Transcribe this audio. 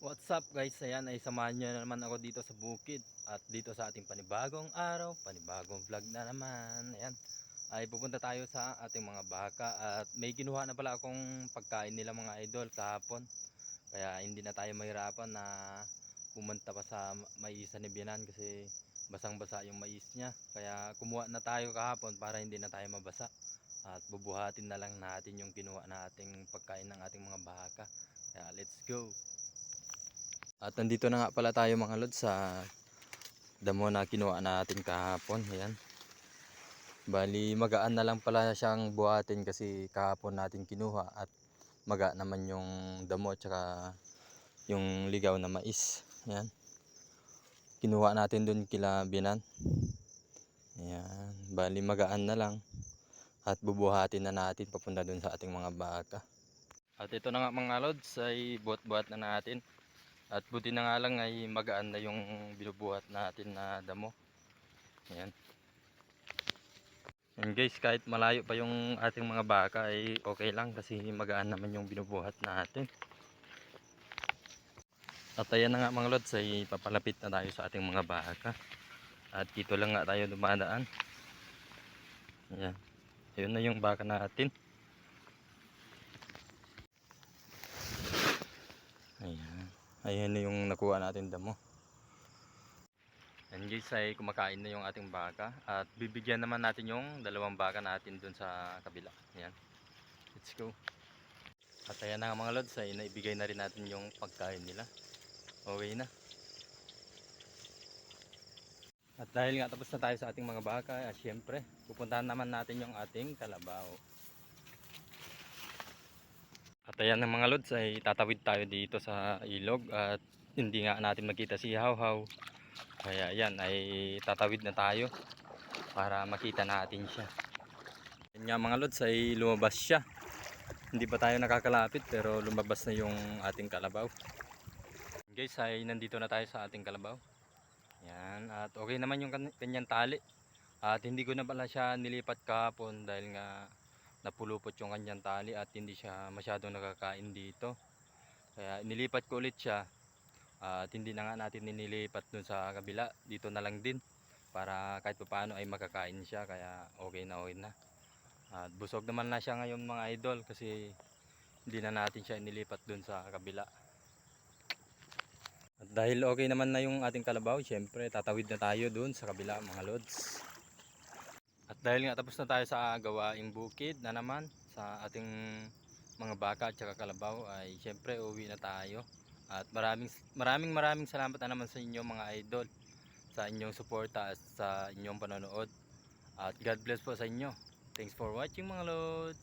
What's up guys, ayan ay samahan nyo na naman ako dito sa bukid. At dito sa ating panibagong araw, panibagong vlog na naman. Ayan, ay pupunta tayo sa ating mga baka. At may kinuha na pala akong pagkain nila mga idol kahapon. Kaya hindi na tayo mahirapan na pumunta pa sa maisan ni Bianan kasi basang basa yung mais niya. Kaya kumuha na tayo kahapon para hindi na tayo mabasa. At bubuhatin na lang natin yung kinuha na ating pagkain ng ating mga baka. Kaya let's go! At nandito na nga pala tayo mga lods sa damo na kinuha natin kahapon. Ayan. Bali magaan na lang pala siyang buhatin kasi kahapon natin kinuha at maga naman yung damo at saka yung ligaw na mais. Ayan. Kinuha natin dun kila Binan. Ayan. Bali magaan na lang at bubuhatin na natin papunta dun sa ating mga baka. At ito na nga mga lods ay buhat-buhat na natin. At buti na nga lang ay magaan na yung binubuhat natin na damo. Ayan. And guys, kahit malayo pa yung ating mga baka ay okay lang kasi magaan naman yung binubuhat natin. At ayan na nga mga lods ay papalapit na tayo sa ating mga baka. At dito lang nga tayo dumadaan. Ayan. Ayun na yung baka natin. Ayan. Ayan na yung nakuha natin damo. And guys ay kumakain na yung ating baka. At bibigyan naman natin yung dalawang baka natin dun sa kabila. Ayan. Let's go. At ayan na nga mga lods ay naibigay na rin natin yung pagkain nila. Okay na. At dahil nga tapos na tayo sa ating mga baka, syempre pupuntahan naman natin yung ating kalabaw. At ayan na mga lods ay tatawid tayo dito sa ilog at hindi nga natin makita si Hawhaw. Kaya ayan ay tatawid na tayo para makita natin siya. Ayan nga mga lods ay lumabas siya. Hindi pa tayo nakakalapit pero lumabas na yung ating kalabaw. Guys ay nandito na tayo sa ating kalabaw. Yan, at okay naman yung kanyang tali. At hindi ko na pala siya nilipat kahapon dahil nga napulupot yung kanyang tali at hindi siya masyadong nakakain dito. Kaya nilipat ko ulit siya. At hindi na nga natin nilipat dun sa kabila. Dito na lang din para kahit paano ay makakain siya. Kaya okay na. At busog naman na siya ngayon mga idol kasi hindi na natin siya nilipat dun sa kabila. At dahil okay naman na yung ating kalabaw, syempre tatawid na tayo dun sa kabila mga lods. At dahil nga tapos na tayo sa gawaing bukid na naman sa ating mga baka at saka kalabaw ay syempre uwi na tayo. At maraming salamat na naman sa inyo mga idol sa inyong suporta at sa inyong panonood. At God bless po sa inyo. Thanks for watching mga lods.